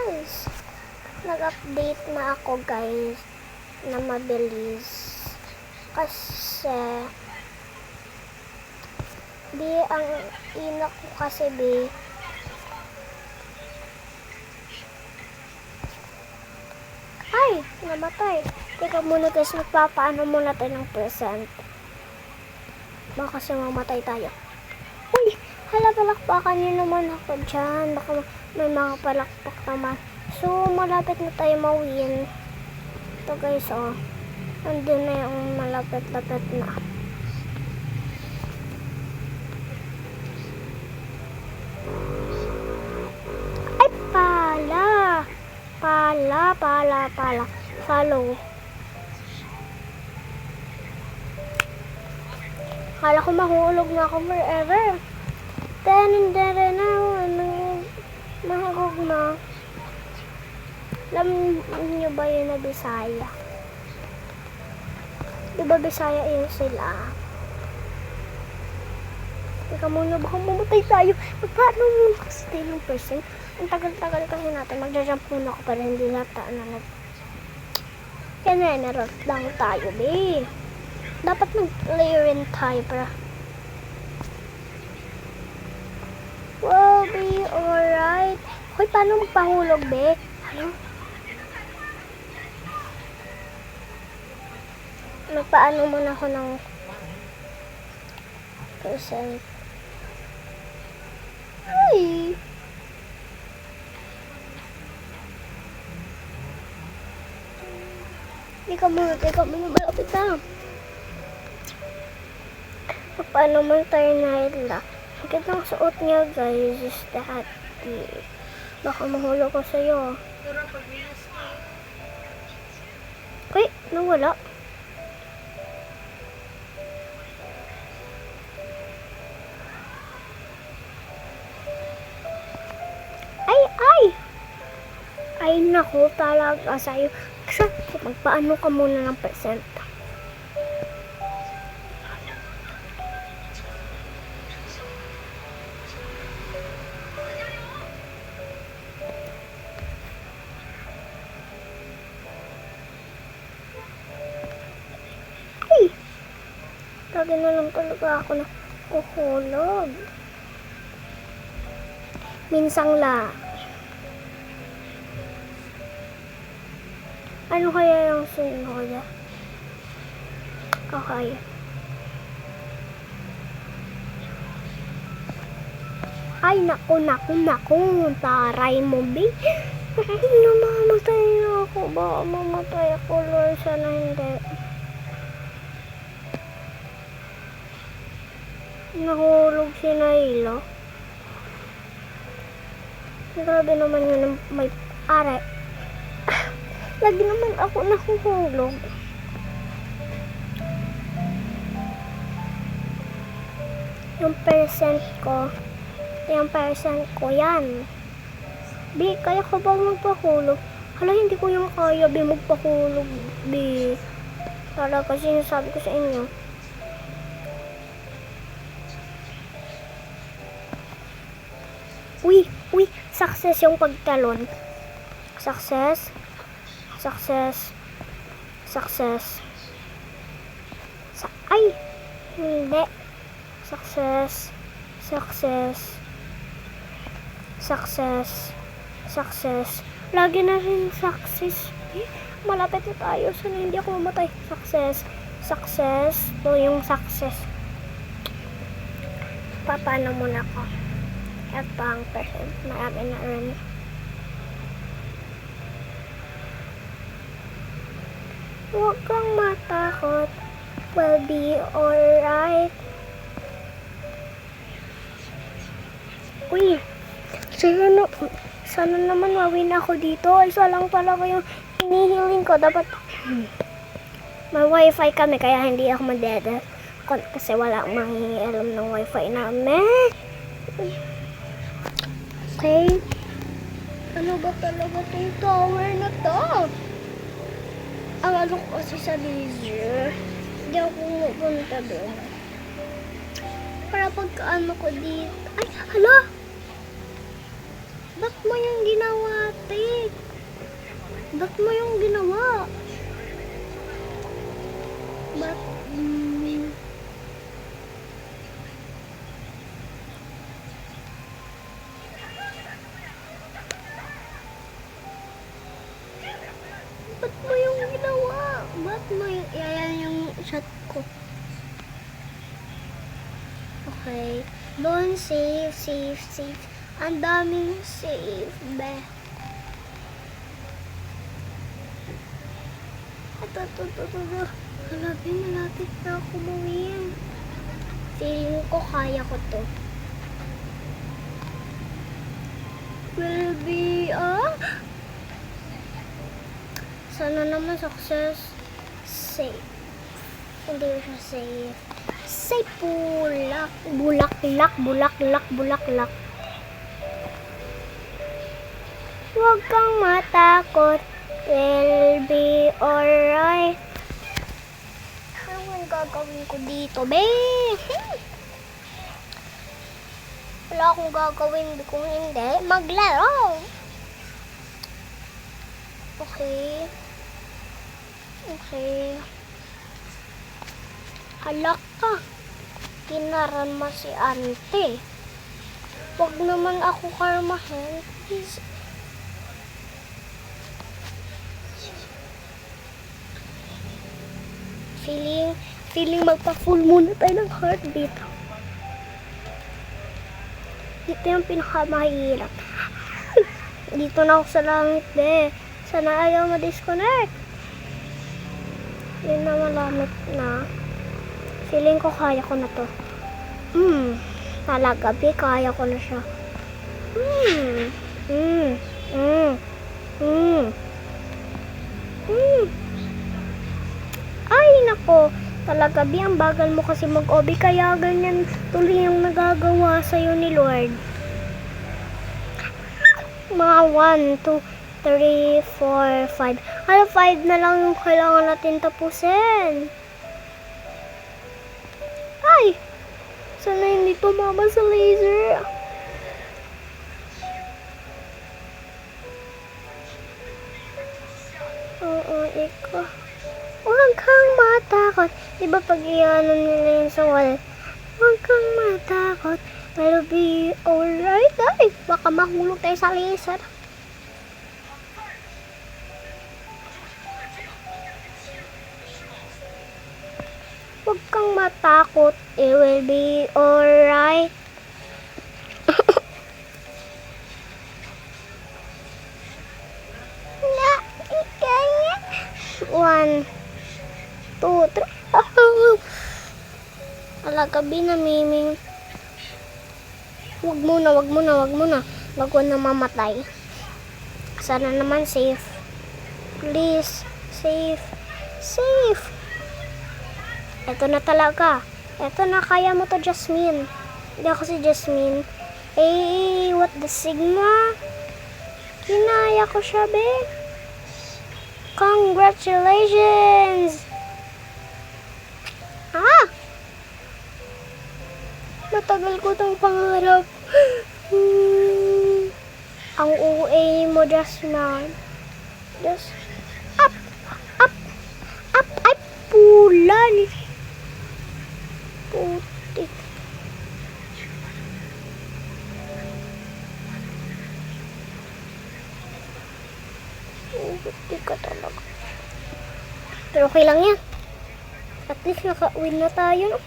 guys, nag-update na ako guys na mabilis kasi ang ina ko kasi ay namatay. Teka muna guys, magpapaano muna tayo ng present, baka kasi mamatay tayo. Uy, hala, palakpakan nyo naman ako dyan, baka may mga palakpak naman. So malapit na tayo mawin. Ito guys, oh, andun na yung malapit-lapit na. Ay, pala. Follow. Kala ko mahulog na ako forever. Dere na, mahulog na. Alam niyo ba yun na Bisaya? Diba Bisaya yun sila? Teka muna, baka mamatay tayo. Paano mo kasi tayo ng person? Ang tagal-tagal kasi natin. Magja-jump muna ako para hindi nata na Kaya lang tayo, be. Dapat mag-layer tayo para we'll be alright. Hoy, paano magpahulog, be? Ano? Magpaano muna ako ng percent. Ay! Teka muna, malapit na. Paano man tayo nahila? Ang gandang suot niya guys is that baka mahulog ko sa'yo. Uy, nawala. Ay naku, talaga sa'yo. Magpaano ka muna ng percent. Ay! Lagi na lang talaga ako na kuhulog. Minsang la. Ano kaya yung sunod? Okay. Ay, naku. Taray mo, be. Namamatay na ako. Baka mamatay ako, Lord. Sana hindi. Nahulog si Naila. Grabe naman yun. May aray. Lagi naman ako nahuhulog. Yung percent ko yan. Bi, kaya ko ba magpahulog? Hala, hindi ko yung kaya, bi, magpahulog, bi. Talaga, sinasabi ko sa inyo. Uy, success yung pagtalon. Success. Ay, hindi. Success. Lagi na rin success. Malapit na tayo. Sana hindi ako mamatay. Success. Ito yung success. Paano muna ako? At pang percent. Marami na rin. Huwag kang matakot. We'll be alright. Uy, sana naman mawin ako dito. Isa lang talaga yung hinihiling ko. Dapat may wifi kami kaya hindi ako madede. Kasi wala mangingialam ng wifi namin. Okay. Ano ba talaga itong tower na to? Ang ano ko kasi sa laser, hindi ako pupunta doon. Para pagkaano ko dito. Ay, hala! Ba't mo yung ginawa, te? Ba't mo yung ginawa? Ba't? Ba't mo yung ginawa? Ba't mo yung... Yan yung shot ko. Okay. Doon, save, save, save. Ang daming save, be. Ito. Malapit na ako mawin. Feeling ko kaya ko to. Will be, sana naman success. Save. Hindi siya save. Save bulaklak. Huwag kang matakot. Will be alright. Ano ang gagawin ko dito, be? Wala akong gagawin kung hindi maglaro. Okay. Alak ka. Kinarama si ante. Huwag naman ako karmahin. Please. Feeling magpa-full muna tayo ng heartbeat. Dito yung pinakamahirap. Dito na ako sa langit, be. Sana ayaw ma-disconnect. Yun na malamit na. Feeling ko kaya ko na to. Talaga, be, kaya ko na siya. Ay, nako. Talaga, be, ang bagal mo kasi mag-obi. Kaya ganyan tuloy yung nagagawa sa'yo ni Lord. Mga 1, 2, 3, 4, 5. 5 na lang yung kailangan natin tapusin. Ay! Sana hindi tumama sa laser. Oo, ikaw. Huwag kang matakot. Diba pag iyanan nila yun sa wall? Huwag kang matakot. Will be alright. Ay, baka mahulog tayo sa laser. Huwag kang matakot. It will be alright. Na, ikanya. 1, 2, 3. Alaga, binamiming. Wag muna. Bago na mamatay. Sana naman safe. Please, safe. Ito na talaga. Ito na, kaya mo to, Jasmine. Hindi ako si Jasmine. What the Sigma? Kinaya ko siya, be. Congratulations! Matagal ko itong pangarap. Ang OA mo, Jasmine. Just up, pulan. Putik. Putik ka talaga. Pero okay lang yan. At least naka-win na tayo, no?